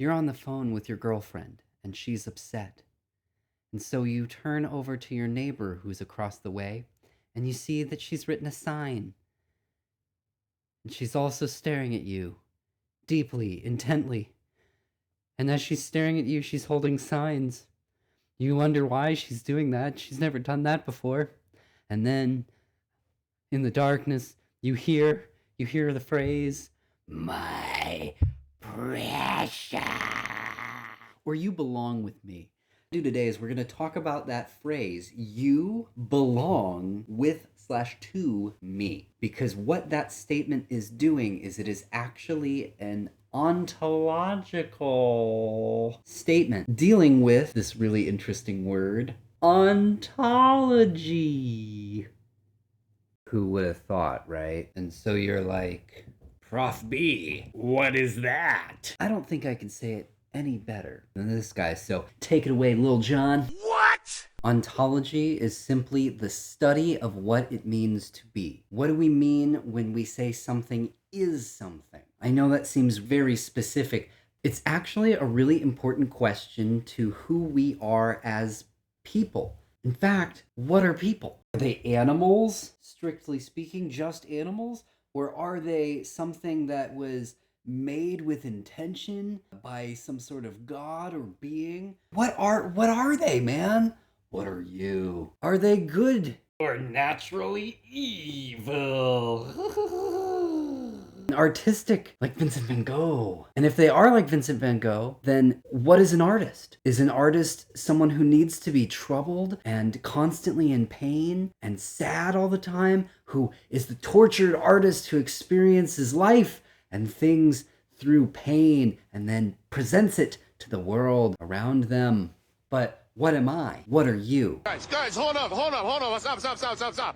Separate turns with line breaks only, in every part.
You're on the phone with your girlfriend, and she's upset. And so you turn over to your neighbor who's across the way, and you see that she's written a sign. And she's also staring at you, deeply, intently. And as she's staring at you, she's holding signs. You wonder why she's doing that. She's never done that before. And then, in the darkness, you hear the phrase, "My precious," or "You belong with me." What we're going to do today is we're going to talk about that phrase, "You belong with/to me," because what that statement is doing is it is actually an ontological statement dealing with this really interesting word, ontology. Who would have thought, right? And so you're like, Prof B, what is that? I don't think I can say it any better than this guy, so take it away, Lil John.
What?
Ontology is simply the study of what it means to be. What do we mean when we say something is something? I know that seems very specific. It's actually a really important question to who we are as people. In fact, what are people? Are they animals, strictly speaking, just animals? Or are they something that was made with intention by some sort of god or being? What are they, man? What are you? Are they good or naturally evil? Artistic, like Vincent van Gogh. And if they are like Vincent van Gogh, then what is an artist? Is an artist someone who needs to be troubled and constantly in pain and sad all the time? Who is the tortured artist who experiences life and things through pain and then presents it to the world around them? But what am I? What are you?
Guys, hold up. Stop.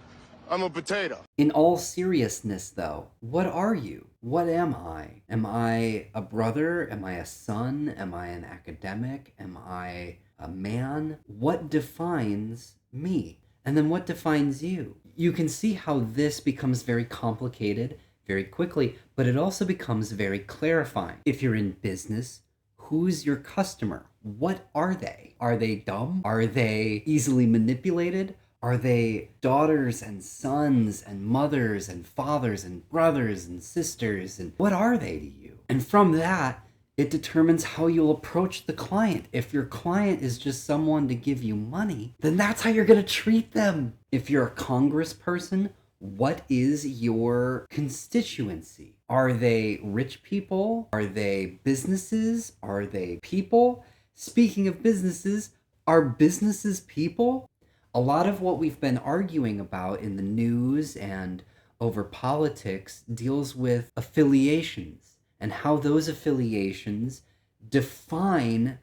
I'm a potato.
In all seriousness, though, what are you? What am I? Am I a brother? Am I a son? Am I an academic? Am I a man? What defines me? And then what defines you? You can see how this becomes very complicated very quickly, but it also becomes very clarifying. If you're in business, who's your customer? What are they? Are they dumb? Are they easily manipulated? Are they daughters and sons and mothers and fathers and brothers and sisters? And what are they to you? And from that, it determines how you'll approach the client. If your client is just someone to give you money, then that's how you're going to treat them. If you're a congressperson, what is your constituency? Are they rich people? Are they businesses? Are they people? Speaking of businesses, are businesses people? A lot of what we've been arguing about in the news and over politics deals with affiliations and how those affiliations define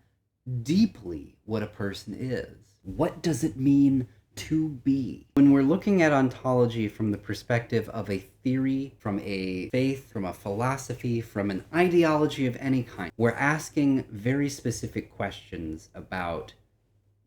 deeply what a person is. What does it mean to be? When we're looking at ontology from the perspective of a theory, from a faith, from a philosophy, from an ideology of any kind, we're asking very specific questions about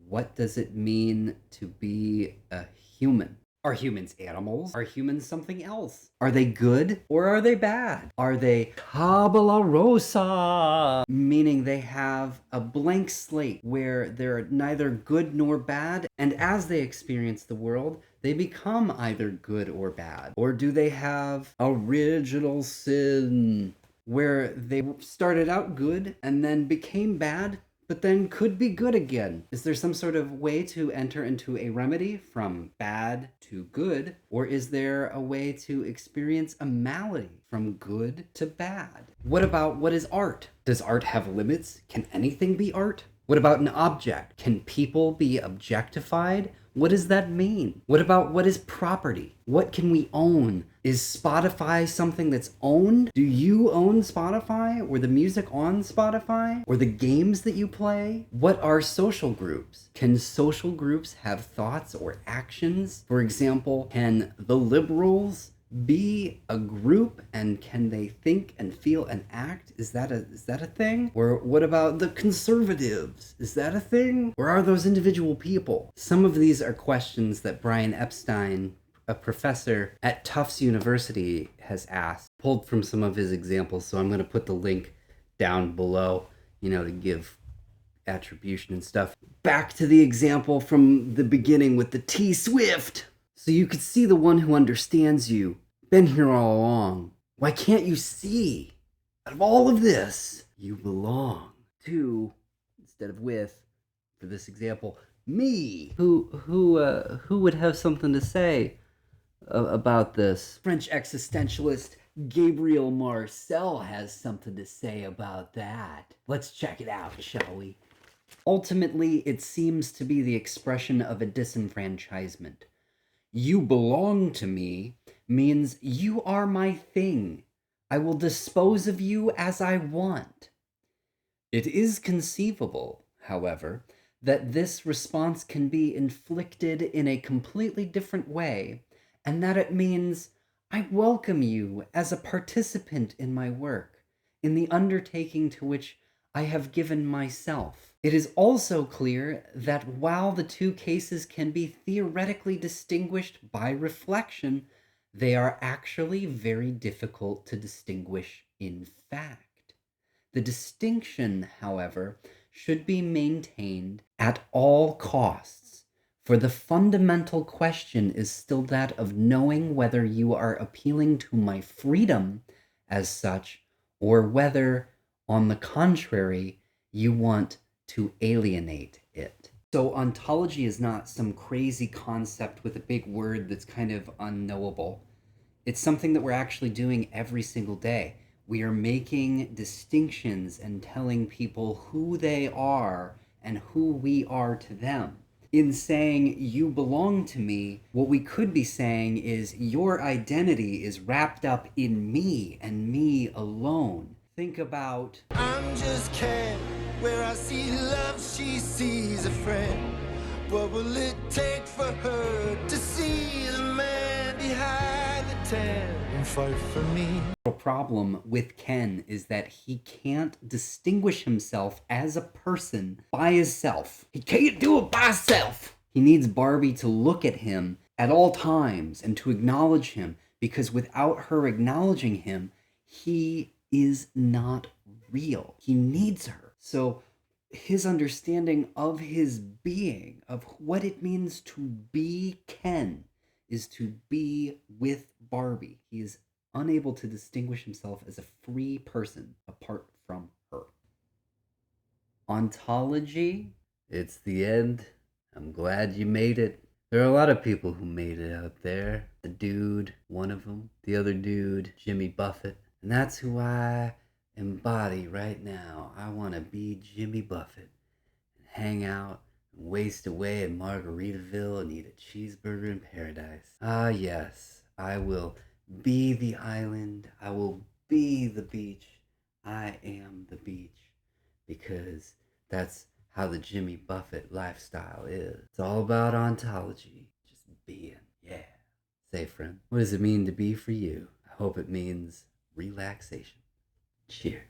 what does it mean to be a human? Are humans animals? Are humans something else? Are they good or are they bad? Are they tabula rasa? Meaning they have a blank slate where they're neither good nor bad, and as they experience the world, they become either good or bad. Or do they have original sin, where they started out good and then became bad, but then could be good again? Is there some sort of way to enter into a remedy from bad to good? Or is there a way to experience a malady from good to bad? What about what is art? Does art have limits? Can anything be art? What about an object? Can people be objectified? What does that mean? What about what is property? What can we own? Is Spotify something that's owned? Do you own Spotify? Or the music on Spotify? Or the games that you play? What are social groups? Can social groups have thoughts or actions? For example, can the liberals be a group, and can they think and feel and act? Is that a thing? Or what about the conservatives? Is that a thing? Or are those individual people? Some of these are questions that Brian Epstein, a professor at Tufts University, has asked, pulled from some of his examples, so I'm going to put the link down below to give attribution and stuff. Back to the example from the beginning with the T Swift. So you could see the one who understands you. Been here all along. Why can't you see? Out of all of this, you belong to, instead of with, for this example, me. Who would have something to say about this? French existentialist Gabriel Marcel has something to say about that. Let's check it out, shall we? Ultimately, it seems to be the expression of a disenfranchisement. You belong to me means you are my thing. I will dispose of you as I want. It is conceivable, however, that this response can be inflicted in a completely different way, and that it means I welcome you as a participant in my work, in the undertaking to which I have given myself. It is also clear that while the two cases can be theoretically distinguished by reflection, they are actually very difficult to distinguish in fact. The distinction, however, should be maintained at all costs, for the fundamental question is still that of knowing whether you are appealing to my freedom as such, or whether, on the contrary, you want to alienate it. So ontology is not some crazy concept with a big word that's kind of unknowable. It's something that we're actually doing every single day. We are making distinctions and telling people who they are and who we are to them. In saying you belong to me, what we could be saying is your identity is wrapped up in me and me alone. Think about
I'm just Ken. Where I see love, she sees a friend. What will it take for her to see the man behind the tent and fight for me?
The problem with Ken is that he can't distinguish himself as a person by himself. He can't do it by himself. He needs Barbie to look at him at all times and to acknowledge him, because without her acknowledging him, he is not real. He needs her. So his understanding of his being, of what it means to be Ken, is to be with Barbie. He is unable to distinguish himself as a free person apart from her. Ontology, it's the end. I'm glad you made it. There are a lot of people who made it out there. The dude, one of them. The other dude, Jimmy Buffett. And that's who I embody right now. I want to be Jimmy Buffett and hang out and waste away in Margaritaville and eat a cheeseburger in paradise. Ah, yes, I will be the island. I will be the beach. I am the beach, because that's how the Jimmy Buffett lifestyle is. It's all about ontology, just being. Yeah. Say, friend, what does it mean to be for you? I hope it means relaxation. Cheers.